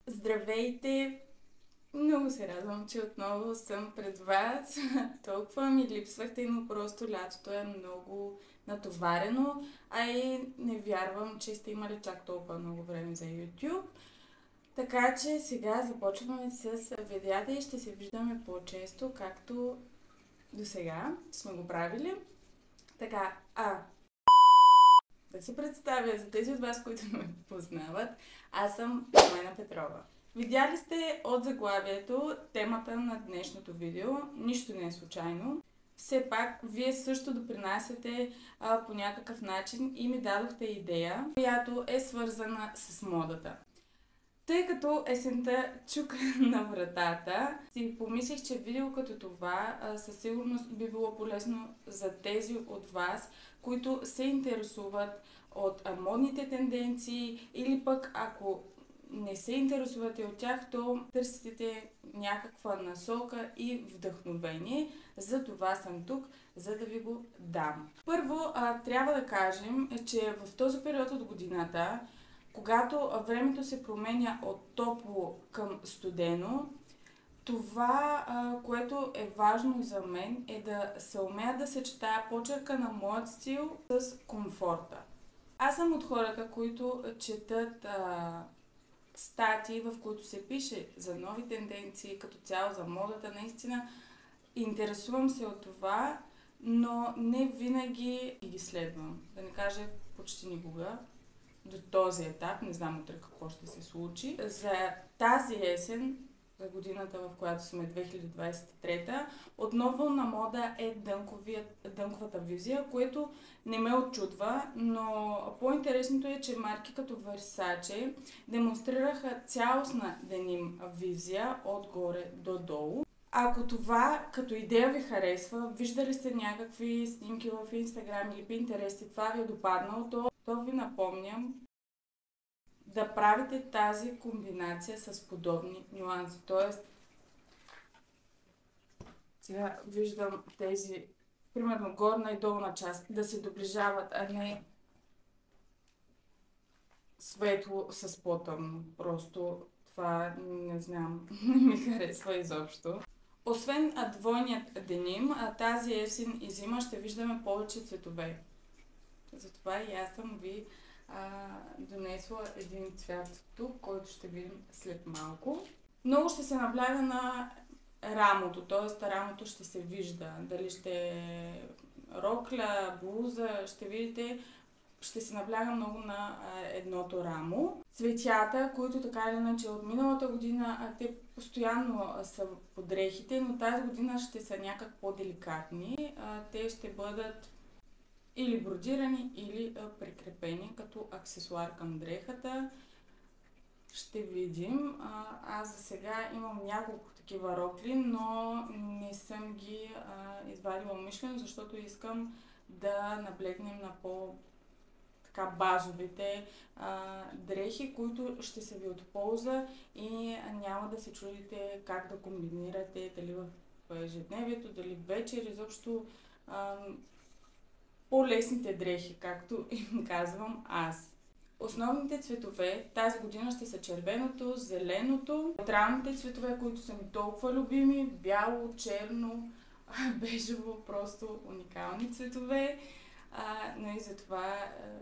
Здравейте! Много се радвам, че отново съм пред вас. Толкова ми липсвахте, но просто лятото е много натоварено, а и не вярвам, че сте имали чак толкова много време за YouTube. Така че сега започваме с видеята и ще се виждаме по-често, както до сега сме го правили. Така, да се представя за тези от вас, които не ме познават, аз съм Пламена Петрова. Видяли сте от заглавието темата на днешното видео. Нищо не е случайно. Все пак, вие също допринасяте по някакъв начин и ми дадохте идея, която е свързана с модата. Тъй като есента чука на вратата, си помислих, че видео като това със сигурност би било полезно за тези от вас, които се интересуват от модните тенденции или пък ако не се интересувате от тях, то търсите някаква насока и вдъхновение. За това съм тук, за да ви го дам. Първо, трябва да кажем, че в този период от годината, когато времето се променя от топло към студено, това, което е важно за мен, е да се умея да съчетая почерка на моят стил с комфорта. Аз съм от хората, които четат статии, в които се пише за нови тенденции, като цяло за модата. Наистина интересувам се от това, но не винаги ги следвам. Да не кажа почти никога. До този етап, не знам утре какво ще се случи. За тази есен, за годината, в която сме 2023, отново на мода е дънковата визия, което не ме очудва, но по-интересното е, че марки като Versace демонстрираха цялостна деним визия отгоре до долу. Ако това като идея ви харесва, виждали сте някакви снимки в Instagram или Pinterest и това ви е допаднало, то ви напомням да правите тази комбинация с подобни нюанси. Тоест, сега виждам тези, примерно горна и долна част, да се доближават, а не светло с по-тъмно. Просто това не знам, не ми харесва изобщо. Освен двойният деним, тази есен и зима ще виждаме повече цветове. Затова и аз съм ви донесла един цвят тук, който ще видим след малко. Много ще се набляга на рамото, т.е. рамото ще се вижда. Дали ще е рокля, блуза, ще видите, ще се набляга много на едното рамо. Цветята, които така или иначе от миналата година, те постоянно са по дрехите, но тази година ще са някак по-деликатни. Те ще бъдат или бродирани, или прикрепени като аксесуар към дрехата. Ще видим. Аз за сега имам няколко такива рокли, но не съм ги извадила умишлено, защото искам да наблегнем на по-така базовите дрехи, които ще са ви от полза и няма да се чудите как да комбинирате, дали в ежедневието, дали вечер, изобщо по-лесните дрехи, както им казвам аз. Основните цветове тази година ще са червеното, зеленото, неутралните цветове, които са ми толкова любими, бяло, черно, бежево, просто уникални цветове. Но и за това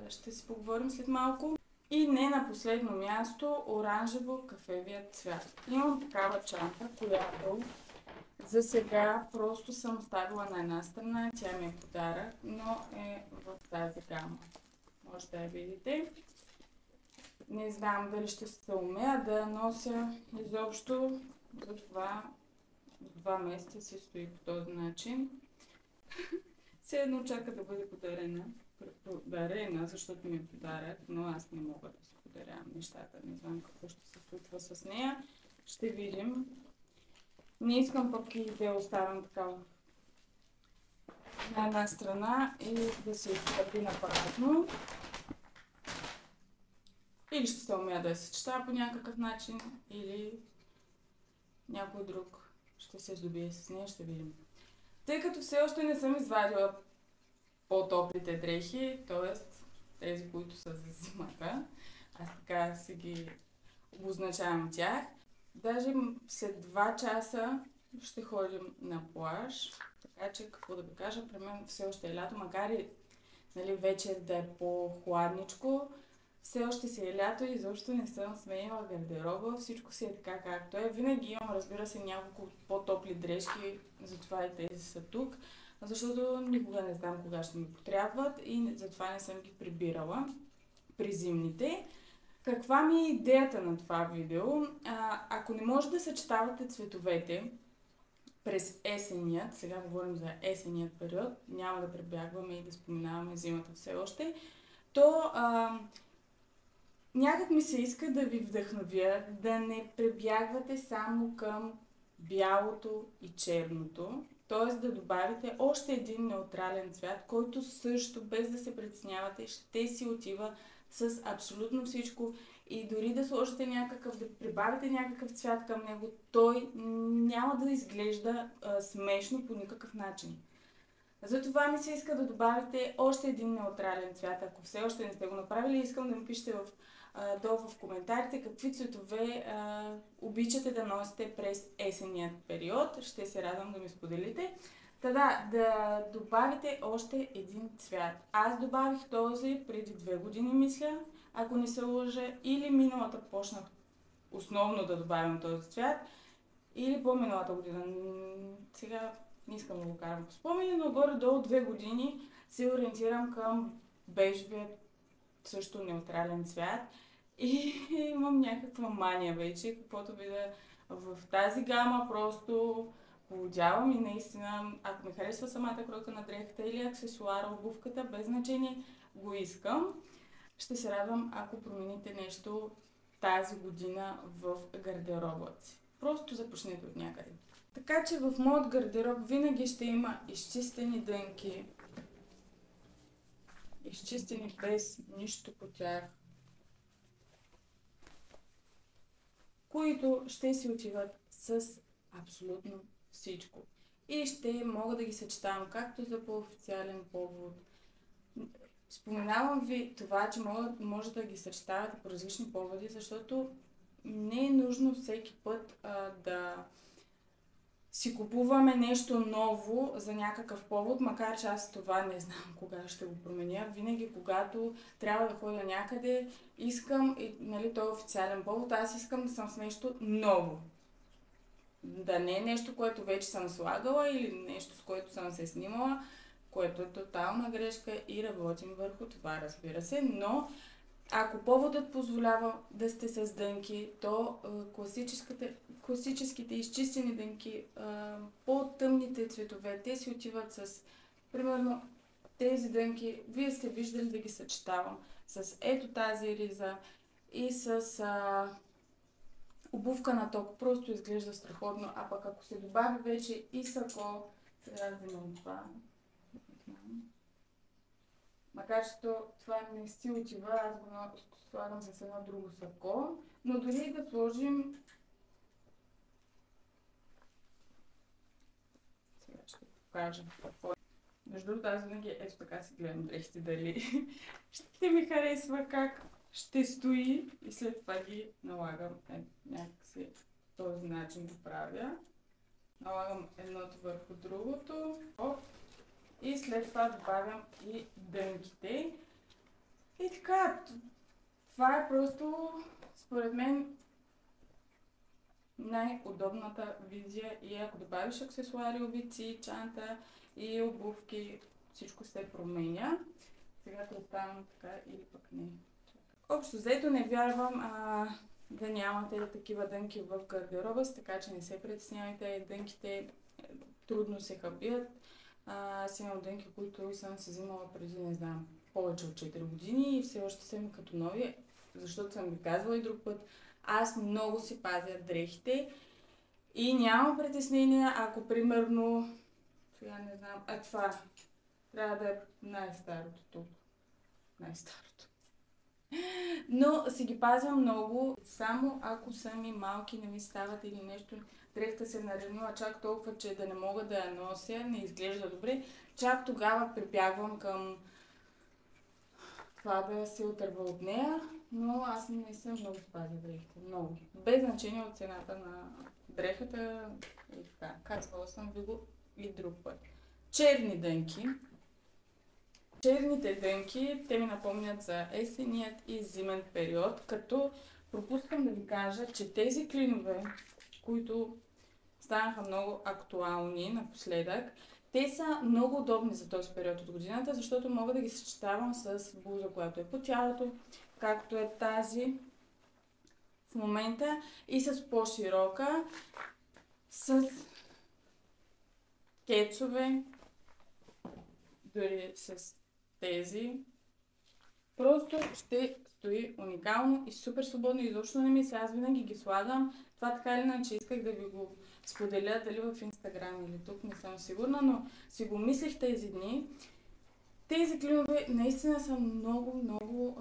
ще си поговорим след малко. И не на последно място, оранжево-кафевият цвят. Имам такава чанта, която за сега просто съм оставила на една страна, тя ми е подарък, но е в тази гама. Може да я видите. Не знам дали ще се умея да я нося изобщо, затова 2 месеца си стои по този начин. Все едно чака да бъде подарена, защото ми е подарък, но аз не мога да си подарявам нещата. Не знам какво ще се случва с нея. Ще видим. Не искам пък и да я оставям така на една страна и да се изтъпи на празно. Или ще се умея да я съчетая по някакъв начин, или някой друг ще се здобие с нея, ще видим. Тъй като все още не съм извадила по-топлите дрехи, т.е. тези, които са за зимата, аз така си ги обозначавам тях. Даже след 2 часа ще ходим на плаж. Така че, какво да ви кажа, при мен все още е лято, макар и нали, вечер да е по-хладничко, все още си е лято и изобщо не съм сменила гардероба, всичко си е така както е. Винаги имам, разбира се, няколко по-топли дрежки, затова и тези са тук, защото никога не знам кога ще ми потребват и затова не съм ги прибирала при зимните. Каква ми е идеята на това видео? Ако не може да съчетавате цветовете през есенният, сега говорим за есенният период, няма да прибягваме и да споменаваме зимата все още, то някак ми се иска да ви вдъхновя да не прибягвате само към бялото и черното, т.е. да добавите още един неутрален цвят, който също, без да се притеснявате, ще си отива с абсолютно всичко и дори да сложите някакъв, да прибавите някакъв цвят към него, той няма да изглежда смешно по никакъв начин. Затова ми се иска да добавите още един неутрален цвят. Ако все още не сте го направили, искам да ми пишете долу в коментарите какви цветове обичате да носите през есенният период. Ще се радвам да ми споделите. Да добавите още един цвят. Аз добавих този преди 2 години, мисля, ако не се лъжа, или миналата почнах основно да добавям този цвят, или по-миналата година. Сега не искам да го карам по спомени, но горе-долу 2 години се ориентирам към бежевия, също неутрален цвят. И имам някаква мания вече, каквото видя в тази гама, просто полудявам и наистина, ако ми харесва самата кройка на дрехата или аксесуара, обувката, без значение, го искам. Ще се радвам, ако промените нещо тази година в гардероба си. Просто започнете от някъде. Така че в моят гардероб винаги ще има изчистени дънки, изчистени без нищо по тях, които ще си отиват с абсолютно всичко. И ще мога да ги съчетавам както за по-официален повод. Споменавам ви това, че може да ги съчетавате по различни поводи, защото не е нужно всеки път да си купуваме нещо ново за някакъв повод, макар че аз това не знам кога ще го променя. Винаги, когато трябва да ходя някъде, искам, нали, той е официален повод, аз искам да съм с нещо ново. Да не е нещо, което вече съм слагала или нещо, с което съм се снимала, което е тотална грешка и работим върху това, разбира се, но ако поводът позволява да сте с дънки, то класическите изчистени дънки, по-тъмните цветове, те си отиват с, примерно, тези дънки, вие сте виждали да ги съчетавам с ето тази риза и с обувка на топ. Просто изглежда страхотно, а пък ако се добави вече и сако, сега да вземем това. Макар че това не си отива, аз го слагам с едно друго сако, но дори да сложим... Сега ще покажа какво. Между другото, аз винаги ето така си гледам дрехите, дали ще ми харесва как ще стои и след това ги налагам някакси този начин го правя. Налагам едното върху другото. И след това добавям и дънките. И така, това е просто, според мен, най-удобната визия. И ако добавиш аксесуари, обици, чанта и обувки, всичко се променя. Сега те оставям така или пък не. Общо взето не вярвам да нямате такива дънки в гардероба си, така че не се притеснявайте. Дънките трудно се хабят. Аз имам дънки, които съм си взимала преди, не знам, повече от 4 години и все още са ми като нови, защото съм ви казвала и друг път. Аз много си пазя дрехите и нямам притеснения, ако примерно, сега не знам, това трябва да е най-старото тук. Най-старото. Но си ги пазя много, само ако са ми малки, не ми стават или нещо, дрехта се наранила чак толкова, че да не мога да я нося, не изглежда добре, чак тогава прибягвам към това да се отърва от нея. но аз наистина много спазя дрехите. Много. Без значение от цената на дрехата и така. Казвала съм ви го и друг път. Черни дънки. Черните дънки, те ми напомнят за есеният и зимен период, като пропускам да ви кажа, че тези клинове, които станаха много актуални напоследък, те са много удобни за този период от годината, защото мога да ги съчетавам с блуза, която е по тялото, както е тази в момента, и с по-широка, с кецове, дори с тези. Просто ще стои уникално и супер свободно, изобщо не мисля, аз винаги ги слагам. Това така или иначе исках да ви го споделя, дали в Инстаграм или тук, не съм сигурна, но си го мислих тези дни. Тези клинове наистина са много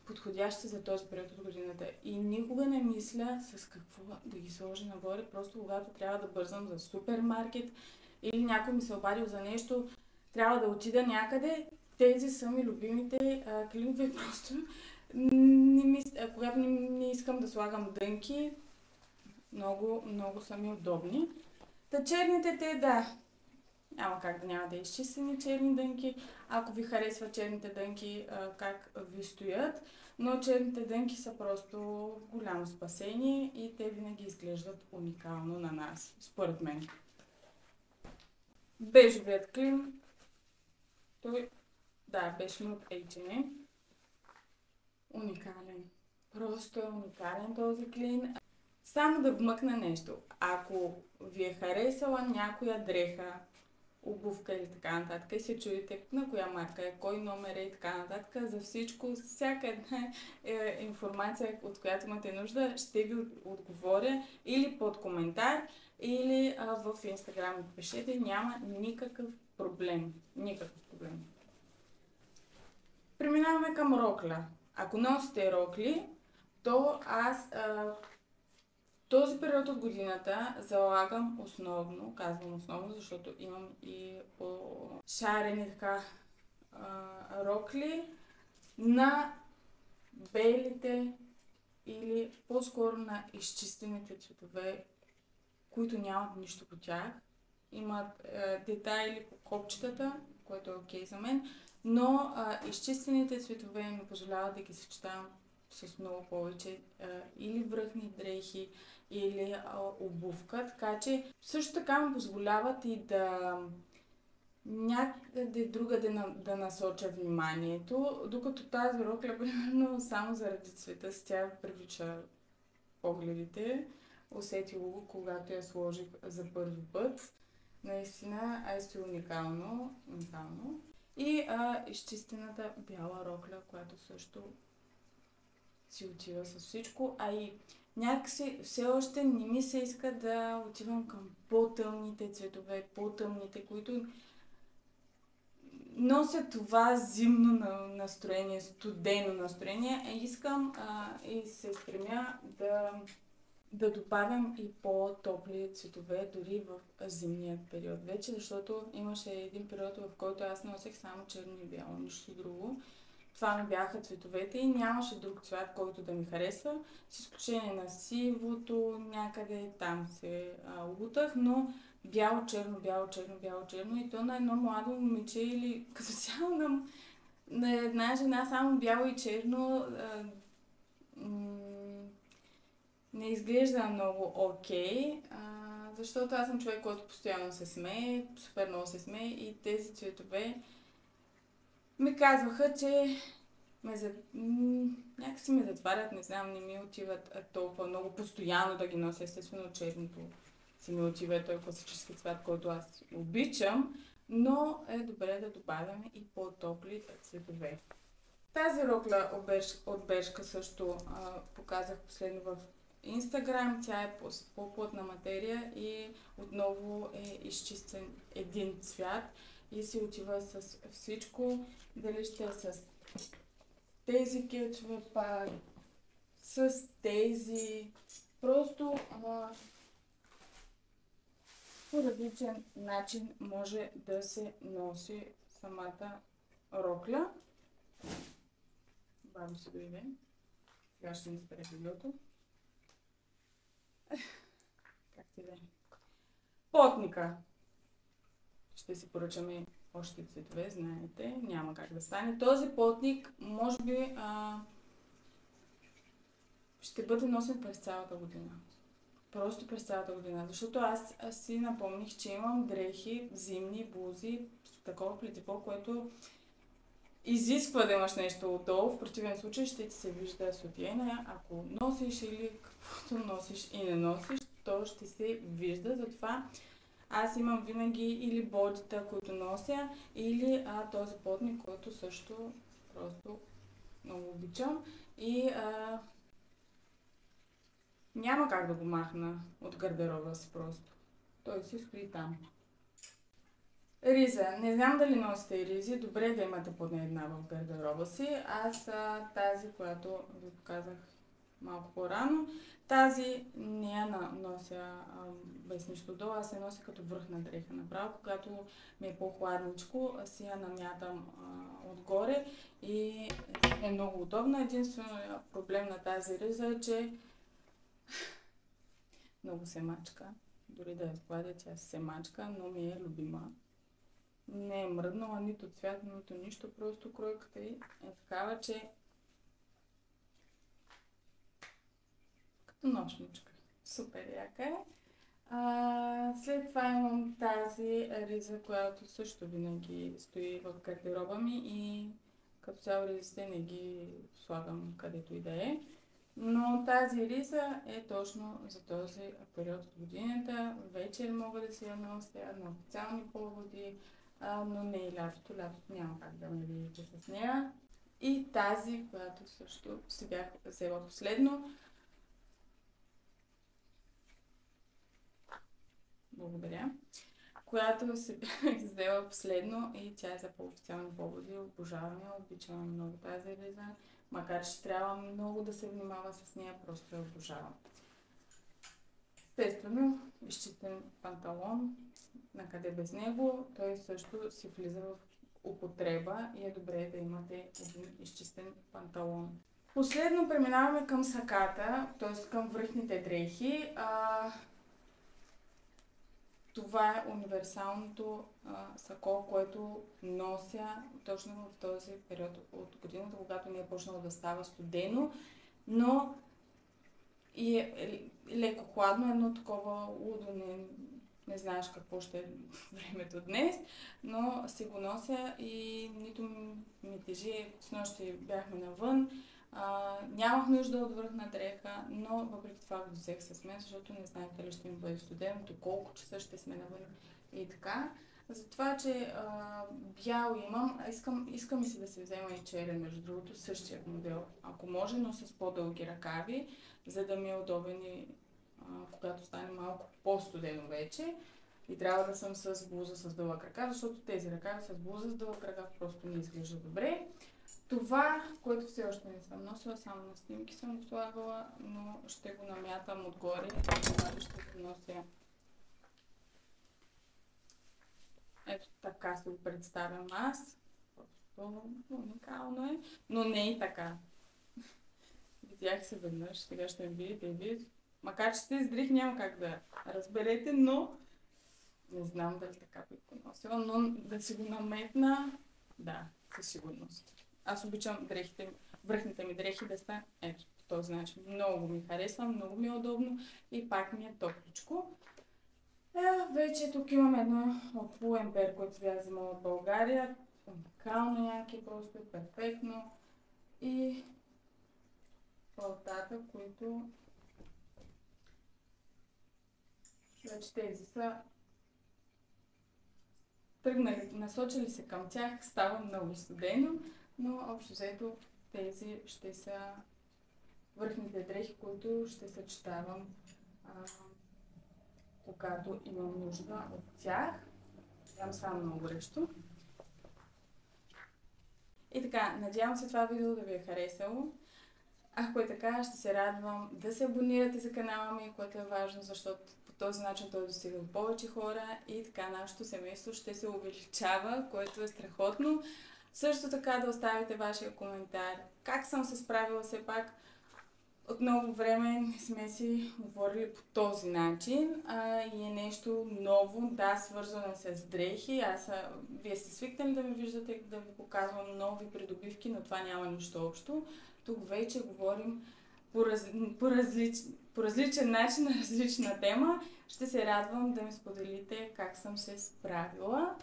подходящи за този период от годината и никога не мисля с какво да ги сложа нагоре, просто когато трябва да бързам за супермаркет или някой ми се обадил за нещо, трябва да отида някъде. Тези са ми любимите клинове, просто когато не искам да слагам дънки, много са ми удобни. Та черните те, да, няма как да нямате изчистени черни дънки, ако ви харесват черните дънки, как ви стоят, но черните дънки са просто голямо спасение и те винаги изглеждат уникално на нас, според мен. Бежовият клин, той, да, беше ми от H&M. Уникален. Просто е уникален този клин. Само да вмъкна нещо. Ако ви е харесала някоя дреха, обувка или така нататък и се чудите на коя марка е, кой номер е и така нататък, за всичко, всяка една информация, от която имате нужда, ще ви отговоря или под коментар, или в Инстаграм пишете. Няма никакъв проблем. Никакъв проблем. Преминаваме към рокля. Ако носите рокли, то аз този период от годината залагам основно, казвам основно, защото имам и по-шарени така рокли на белите или по-скоро на изчистените цветове, които нямат нищо по тях. Имат детайли по копчетата, което е окей за мен, но изчистените цветове ми позволяват да ги съчетавам с много повече или връхни дрехи, или обувка, така че също така ми позволяват и да някъде другаде да насоча вниманието, докато тази рокля, примерно, само заради цвета си тя привлича погледите. Усетило го, когато я сложих за първи път. Наистина, е уникално. И изчистената бяла рокля, която също си отива с всичко, а и някакси все още не ми се иска да отивам към по-тъмните цветове, по-тъмните, които носят това зимно настроение, студено настроение. Искам и се стремя да добавям и по-топли цветове дори в зимният период вече, защото имаше един период, в който аз носех само черно и бяло, нищо друго. Това ми бяха цветовете и нямаше друг цвят, който да ми харесва, с изключение на сивото, някъде там се лутах, но бяло-черно и то на едно младо момиче или като цяло на една жена само бяло и черно не изглежда много окей, защото аз съм човек, който постоянно се смее, супер много се смее и тези цветове ми казваха, че някакси ме затварят, не знам, не ми отиват толкова много постоянно да ги нося. Естествено, черното си ми отива, той класически цвят, който аз обичам, но е добре да добавяме и по-топли цветове. Тази рокля от Бершка също показах последно в Инстаграм. Тя е по-плътна материя и отново е изчистен един цвят и си отива с всичко. Дали ще е с тези кечове пак, с тези, просто по различен начин може да се носи самата рокля. Бавно се дойде. Сега ще ни спре видеото. Как ти да е? Потника. Ще си поръчаме още цветове, знаете. Няма как да стане. Този потник, може би, ще бъде носен през цялата година. Просто през цялата година. Защото аз си напомних, че имам дрехи, зимни, блузи, такова плетиво, което изисква да имаш нещо отдолу. В противен случай ще ти се вижда сутиена. Ако носиш или каквото носиш и не носиш, то ще се вижда. Затова аз имам винаги или бодита, които нося, или този потник, който също просто много обичам. И няма как да го махна от гардероба си просто. Той си стои там. Риза. Не знам дали носите ризи. Добре е да имате поне една в гардероба си. Аз тази, която ви показах малко по-рано, тази не я нося без нищо долу. Аз се нося като връх на дреха направо. Когато ми е по-хладничко, си я намятам отгоре и е много удобна. Единственият проблем на тази риза е, че много се мачка. Дори да я складя, тя се мачка, но ми е любима. Не е мръднала нито цвят, нито нищо, просто кройката й е такава, че като нощничка. Супер яка е. След това имам тази риза, която също винаги стои в гардероба ми и като цяло ризите не ги слагам където и да е. Но тази риза е точно за този период от годината. Вечер мога да си я нося на официални поводи, но не и лятото. Лятото няма как да ме видите с нея. И тази, която също си бях взела последно. Благодаря. Която си бях взела последно и тя е за по-официални поводи. Обожавам я, обичам много тази риза. Макар че трябва много да се внимава с нея, просто я обожавам. Естествено, изчистен панталон, накъде без него, той също си влиза в употреба и е добре да имате един изчистен панталон. Последно преминаваме към саката, т.е. към връхните дрехи. Това е универсалното сако, което нося точно в този период от годината, когато не е почнало да става студено, но и е леко хладно, едно такова лудо, не знаеш какво ще е времето днес, но си го нося и нито ми тежи. Снощи бяхме навън, нямах нужда от връхна дреха, но въпреки това го взех с мен, защото не знаех дали ще ми бъде студено, до колко часа ще сме навън и така. Затова, че бял имам, искам и си да се взема и черен, между другото, същия модел, ако може, но с по-дълги ръкави, за да ми е удобен и когато стане малко по-студено вече. И трябва да съм с блуза с дълъг ръкав, защото тези ръкави с блуза с дълъг ръкав просто не изглежда добре. Това, което все още не съм носила, само на снимки съм го слагала, но ще го намятам отгоре, когато ще го нося. Ето така се го представям аз. Просто уникално е, но не и така. Видях се веднъж, сега ще ме видите и вие. Макар че сте издрих, няма как да разберете, но не знам дали така би го носила, но да си го наметна, да, със сигурност. Аз обичам дрехите, връхните ми дрехи да са ето по този начин. Много ми харесва, много ми е удобно и пак ми е топличко. Вече тук имам едно от Pull&Bear, което бях вземала от България. Уникално яки, просто е перфектно. И палтата, които вече тези са тръгнали, насочили се към тях, става много студено, но общо взето тези ще са връхните дрехи, които ще съчетавам когато имам нужда от тях. Ям само много горещо. И така, надявам се това видео да ви е харесало. Ако е така, ще се радвам да се абонирате за канала ми, което е важно, защото по този начин той достига до повече хора и така нашето семейство ще се увеличава, което е страхотно. Също така да оставите вашия коментар, как съм се справила все пак От много време не сме си говорили по този начин и е нещо ново, да, свързано с дрехи. Вие сте свикнали да ме виждате, да ви показвам нови придобивки, но това няма нищо общо. Тук вече говорим по, раз, по различен начин на различна тема. Ще се радвам да ми споделите как съм се справила.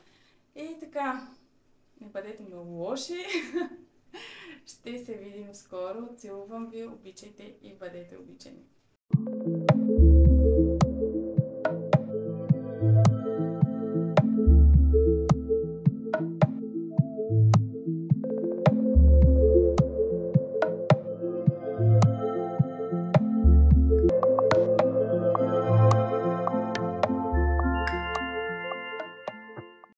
И така, не бъдете много лоши. Ще се видим скоро. Целувам ви, обичайте и бъдете обичани.